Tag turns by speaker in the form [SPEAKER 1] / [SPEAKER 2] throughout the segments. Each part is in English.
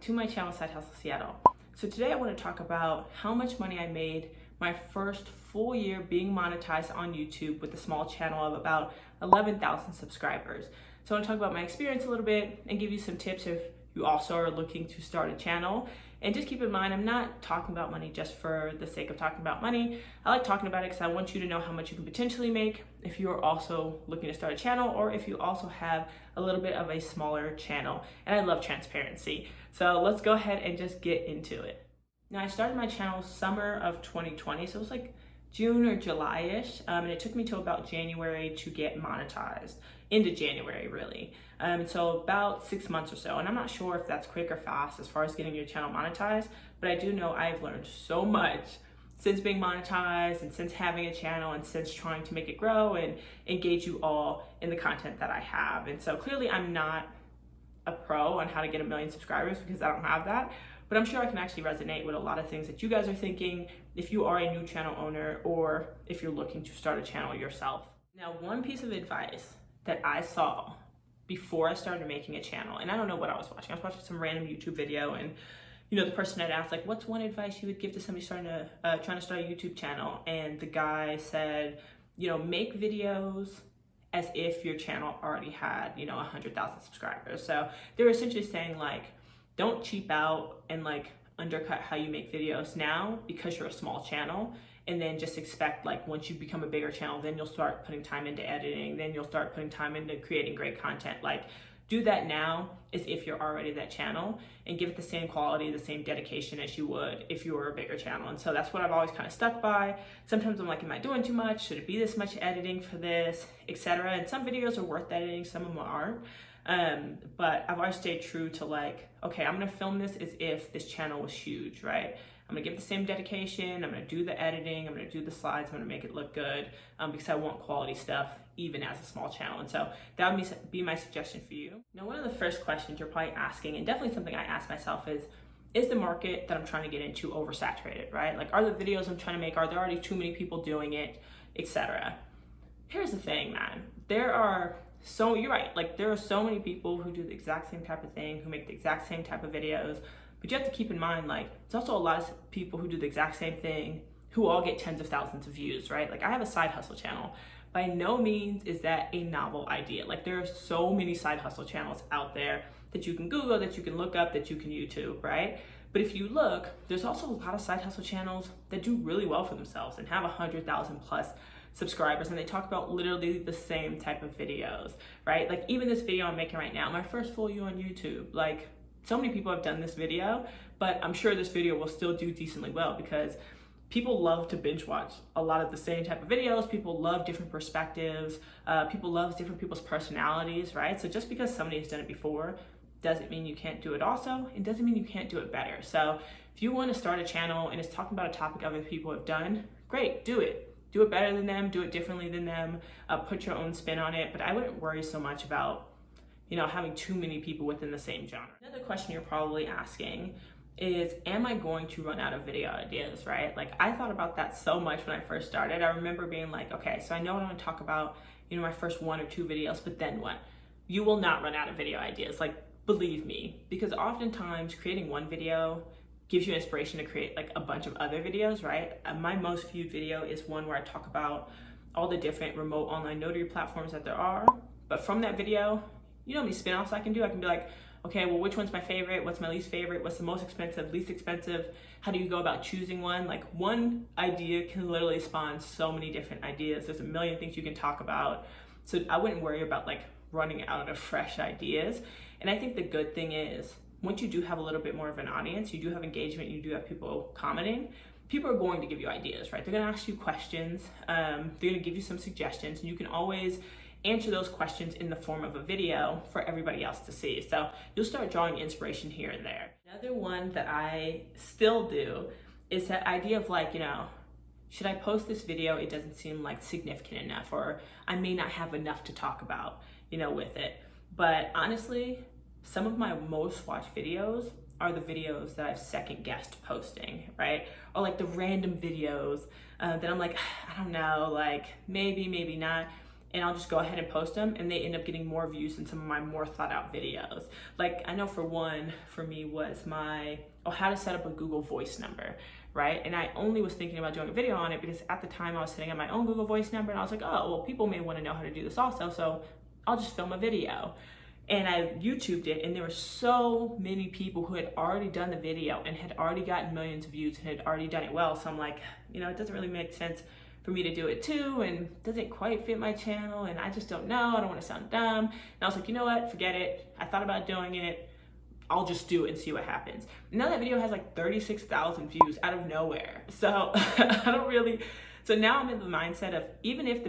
[SPEAKER 1] to my channel, Side Hustle Seattle. So today I want to talk about how much money I made my first full year being monetized on YouTube with a small channel of about 11,000 subscribers. So I want to talk about my experience a little bit and give you some tips if you also are looking to start a channel. And just keep in mind, I'm not talking about money just for the sake of talking about money. I like talking about it because I want you to know how much you can potentially make if you're also looking to start a channel, or if you also have a little bit of a smaller channel. And I love transparency. So let's go ahead and just get into it. Now, I started my channel summer of 2020, so it was like June or July-ish, and it took me till about January to get monetized, into January really. So about 6 months or so, and I'm not sure if that's quick or fast as far as getting your channel monetized, but I do know I've learned so much since being monetized and since having a channel and since trying to make it grow and engage you all in the content that I have. And so clearly I'm not a pro on how to get 1 million subscribers because I don't have that, but I'm sure I can actually resonate with a lot of things that you guys are thinking if you are a new channel owner or if you're looking to start a channel yourself. Now, one piece of advice that I saw before I started making a channel, and I don't know what I was watching. I was watching some random YouTube video, and the person had asked, like, what's one advice you would give to somebody trying to start a YouTube channel? And the guy said, make videos as if your channel already had, 100,000 subscribers. So they were essentially saying, like, don't cheap out and like undercut how you make videos now because you're a small channel, and then just expect, like, once you become a bigger channel, then you'll start putting time into editing, then you'll start putting time into creating great content. Like, do that now as if you're already that channel, and give it the same quality, the same dedication as you would if you were a bigger channel. And so that's what I've always kind of stuck by. Sometimes I'm like, am I doing too much? Should it be this much editing for this, etc.? And some videos are worth editing, some of them aren't. But I've always stayed true to, like, okay, I'm gonna film this as if this channel was huge, right? I'm gonna give the same dedication, I'm gonna do the editing, I'm gonna do the slides, I'm gonna make it look good, because I want quality stuff even as a small channel. And so that would be my suggestion for you. Now, one of the first questions you're probably asking, and definitely something I ask myself, is the market that I'm trying to get into oversaturated, right? Like, are the videos I'm trying to make, are there already too many people doing it, etc.? Here's the thing, man. You're right, like, there are so many people who do the exact same type of thing, who make the exact same type of videos, but you have to keep in mind, like, there's also a lot of people who do the exact same thing who all get tens of thousands of views, right? Like, I have a side hustle channel. By no means is that a novel idea. Like, there are so many side hustle channels out there that you can Google, that you can look up, that you can YouTube, right? But if you look, there's also a lot of side hustle channels that do really well for themselves and have 100,000 plus subscribers, and they talk about literally the same type of videos, right? Like, even this video I'm making right now, my first full year on YouTube, like, so many people have done this video, but I'm sure this video will still do decently well because people love to binge watch a lot of the same type of videos. People love different perspectives. People love different people's personalities, right? So just because somebody has done it before doesn't mean you can't do it also. It doesn't mean you can't do it better. So if you want to start a channel and it's talking about a topic other people have done, great, do it. Do it better than them, do it differently than them, put your own spin on it. But I wouldn't worry so much about having too many people within the same genre. Another question you're probably asking is, am I going to run out of video ideas, right? Like, I thought about that so much when I first started. I remember being like, okay, so I know what I want to talk about, my first 1 or 2 videos, but then what? You will not run out of video ideas, like, believe me, because oftentimes creating one video gives you inspiration to create, like, a bunch of other videos, right? My most viewed video is one where I talk about all the different remote online notary platforms that there are. But from that video, how many spin-offs I can do? I can be like, okay, well, which one's my favorite? What's my least favorite? What's the most expensive, least expensive? How do you go about choosing one? Like, one idea can literally spawn so many different ideas. There's a million things you can talk about. So I wouldn't worry about, like, running out of fresh ideas. And I think the good thing is, once you do have a little bit more of an audience, you do have engagement, you do have people commenting, people are going to give you ideas, right? They're gonna ask you questions, they're gonna give you some suggestions, and you can always answer those questions in the form of a video for everybody else to see. So you'll start drawing inspiration here and there. Another one that I still do is that idea of, like, should I post this video? It doesn't seem like significant enough, or I may not have enough to talk about, with it. But honestly, some of my most watched videos are the videos that I've second guessed posting, right? Or like the random videos that I'm like, I don't know, like maybe, maybe not. and I'll just go ahead and post them, and they end up getting more views than some of my more thought out videos. Like I know for me was my, how to set up a Google Voice number, right? And I only was thinking about doing a video on it because at the time I was setting up my own Google Voice number, and I was like, oh, well, people may want to know how to do this also, so I'll just film a video. And I YouTubed it, and there were so many people who had already done the video and had already gotten millions of views and had already done it well. So I'm like, it doesn't really make sense for me to do it too, and doesn't quite fit my channel, and I just don't know, I don't want to sound dumb. And I was like, you know what, forget it. I thought about doing it. I'll just do it and see what happens. Now that video has like 36,000 views out of nowhere. So so now I'm in the mindset of even if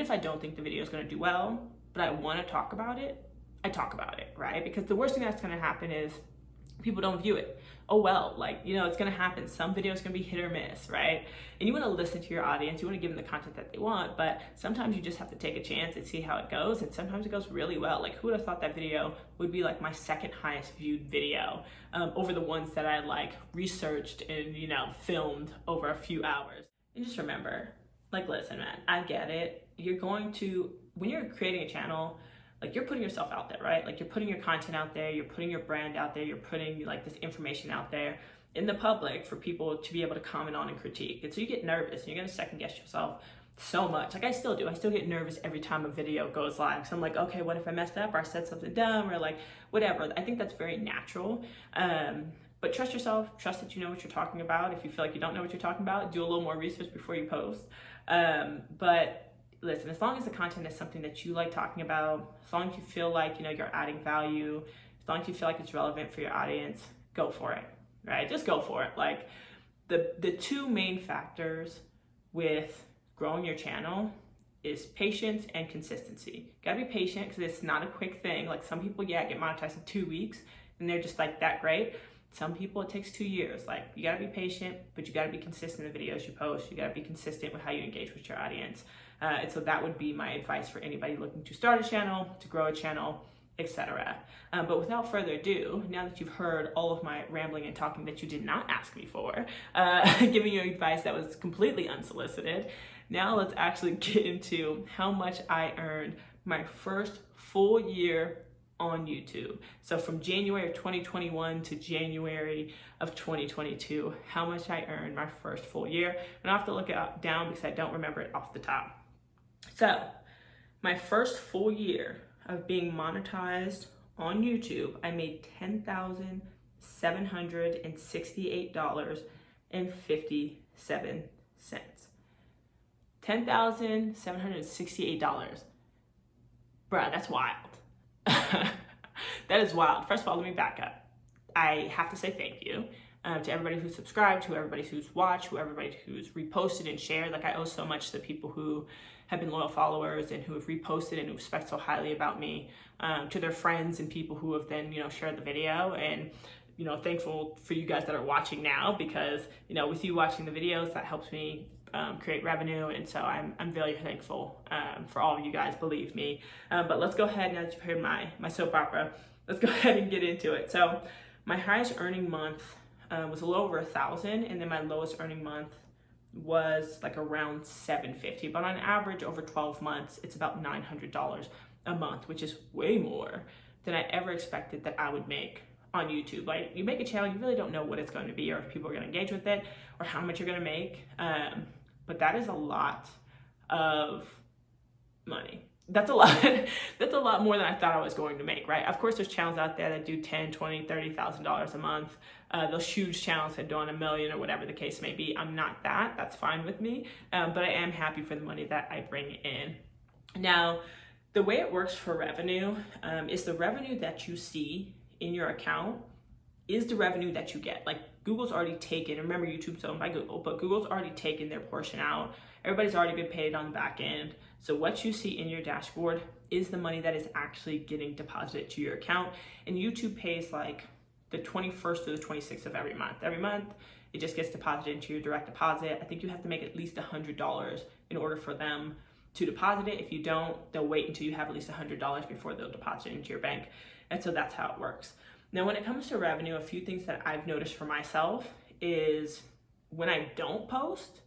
[SPEAKER 1] I don't think the video is going to do well, but I want to talk about it, I talk about it, right? Because the worst thing that's going to happen is people don't view it. Oh well, it's going to happen. Some videos going to be hit or miss, right? And you want to listen to your audience, you want to give them the content that they want, but sometimes you just have to take a chance and see how it goes, and sometimes it goes really well. Like, who would have thought that video would be like my second highest viewed video over the ones that I researched and, filmed over a few hours. And just remember, listen, man, I get it. When you're creating a channel, you're putting yourself out there, right? You're putting your content out there, you're putting your brand out there, you're putting this information out there in the public for people to be able to comment on and critique. And so you get nervous and you're gonna second guess yourself so much. I still do. I still get nervous every time a video goes live. So I'm like, okay, what if I messed up or I said something dumb or whatever. I think that's very natural. But trust yourself, trust that you know what you're talking about. If you feel like you don't know what you're talking about, do a little more research before you post. But listen, as long as the content is something that you like talking about, as long as you feel like, you're adding value, as long as you feel like it's relevant for your audience, go for it, right? Just go for it. The two main factors with growing your channel is patience and consistency. You gotta be patient because it's not a quick thing. Some people, get monetized in 2 weeks and they're just that great. Some people, it takes 2 years. You gotta be patient, but you gotta be consistent in the videos you post. You gotta be consistent with how you engage with your audience. And so that would be my advice for anybody looking to start a channel, to grow a channel, etc. But without further ado, now that you've heard all of my rambling and talking that you did not ask me for, giving you advice that was completely unsolicited, now let's actually get into how much I earned my first full year on YouTube. So from January of 2021 to January of 2022, how much I earned my first full year. And I'll have to look it down because I don't remember it off the top. So my first full year of being monetized on YouTube, I made $10,768.57. $10,768. Bruh, that's wild. That is wild. First of all, let me back up. I have to say thank you to everybody who's subscribed, to everybody who's watched, to everybody who's reposted and shared. I owe so much to the people who have been loyal followers and who have reposted and who expect so highly about me, to their friends and people who have then, shared the video. And, thankful for you guys that are watching now because, with you watching the videos, that helps me create revenue. And so I'm very thankful for all of you guys, believe me. But let's go ahead, now that you've heard my soap opera, let's go ahead and get into it. So my highest earning month was a little over 1,000, and then my lowest earning month was around 750. But on average over 12 months, it's about $900 a month, which is way more than I ever expected that I would make on YouTube. You make a channel, you really don't know what it's going to be or if people are going to engage with it or how much you're going to make. But that is a lot of money. That's a lot. That's a lot more than I thought I was going to make, right? Of course, there's channels out there that do $10,000, $20,000, $30,000 a month. Those huge channels that do on $1 million or whatever the case may be. I'm not that. That's fine with me. But I am happy for the money that I bring in. Now, the way it works for revenue is the revenue that you see in your account is the revenue that you get. Google's already taken, remember YouTube's owned by Google, but Google's already taken their portion out. Everybody's already been paid on the back end. So what you see in your dashboard is the money that is actually getting deposited to your account. And YouTube pays the 21st or the 26th of every month. Every month, it just gets deposited into your direct deposit. I think you have to make at least $100 in order for them to deposit it. If you don't, they'll wait until you have at least $100 before they'll deposit it into your bank. And so that's how it works. Now, when it comes to revenue, a few things that I've noticed for myself is when I don't post,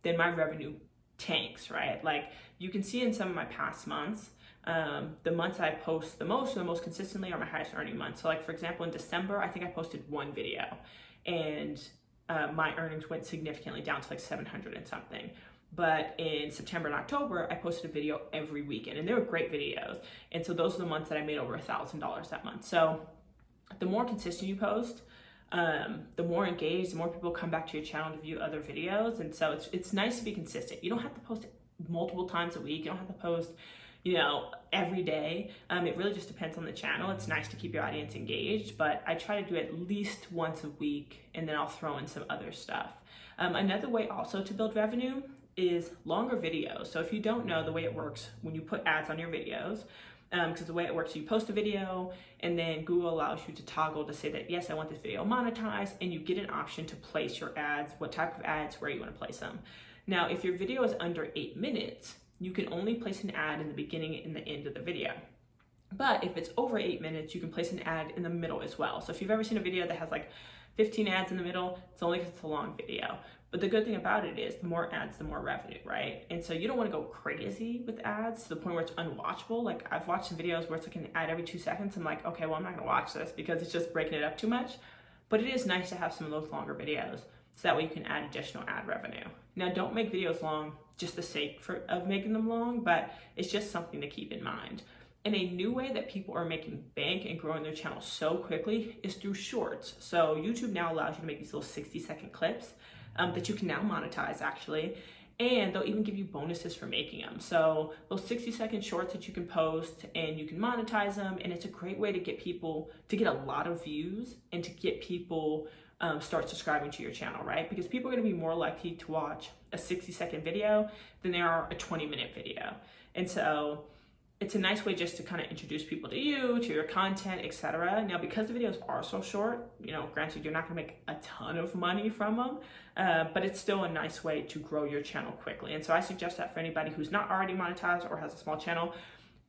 [SPEAKER 1] then my revenue tanks, right? Like you can see in some of my past months, the months I post the most consistently are my highest earning months. So like for example, in December, I think I posted one video and my earnings went significantly down to like 700 and something. But in September and October, I posted a video every weekend and they were great videos. And so those are the months that I made over $1,000 that month. So the more consistent you post, the more engaged, the more people come back to your channel to view other videos. And so it's nice to be consistent. You don't have to post multiple times a week. You don't have to post, you know, every day. It really just depends on the channel. It's nice to keep your audience engaged, but I try to do at least once a week and then I'll throw in some other stuff. Another way also to build revenue is longer videos. So if you don't know the way it works when you put ads on your videos, because the way it works, you post a video and then Google allows you to toggle to say that, yes, I want this video monetized, and you get an option to place your ads, what type of ads, where you want to place them. Now, if your video is under 8 minutes, you can only place an ad in the beginning and the end of the video. But if it's over 8 minutes, you can place an ad in the middle as well. So if you've ever seen a video that has like 15 ads in the middle, it's only because it's a long video. But the good thing about it is the more ads, the more revenue, right? And so you don't want to go crazy with ads to the point where it's unwatchable. Like I've watched some videos where it's like an ad every 2 seconds. I'm like, okay, well, I'm not gonna watch this because it's just breaking it up too much. But it is nice to have some of those longer videos so that way you can add additional ad revenue. Now, don't make videos long just the sake of making them long, but it's just something to keep in mind. And a new way that people are making bank and growing their channel so quickly is through shorts. So YouTube now allows you to make these little 60-second clips that you can now monetize actually. And they'll even give you bonuses for making them. So those 60-second shorts that you can post and you can monetize them. And it's a great way to get people to get a lot of views and to get people start subscribing to your channel, right? Because people are gonna be more likely to watch a 60-second video than they are a 20-minute video. And so it's a nice way just to kind of introduce people to you, to your content, etc. Now, because the videos are so short, you know, granted, you're not gonna make a ton of money from them, but it's still a nice way to grow your channel quickly. And so I suggest that for anybody who's not already monetized or has a small channel,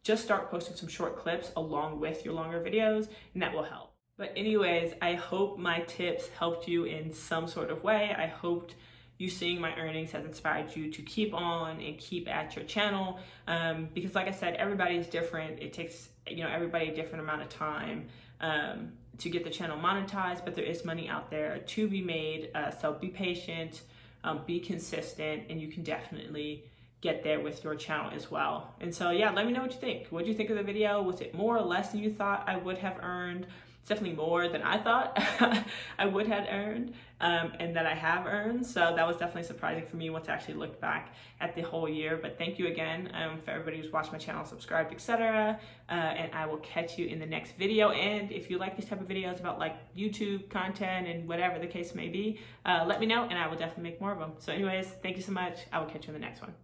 [SPEAKER 1] just start posting some short clips along with your longer videos, and that will help. But anyways, I hope my tips helped you in some sort of way. I hoped you seeing my earnings has inspired you to keep on and keep at your channel, because like I said, everybody is different. It takes, you know, everybody a different amount of time to get the channel monetized, but there is money out there to be made. So be patient, be consistent, and you can definitely get there with your channel as well. And so yeah, let me know what you think. What did you think of the video? Was it more or less than you thought I would have earned? It's definitely more than I thought I would have earned and that I have earned. So that was definitely surprising for me once I actually looked back at the whole year. But thank you again for everybody who's watched my channel, subscribed, etc. And I will catch you in the next video. And if you like these type of videos about like YouTube content and whatever the case may be, let me know and I will definitely make more of them. So anyways, thank you so much. I will catch you in the next one.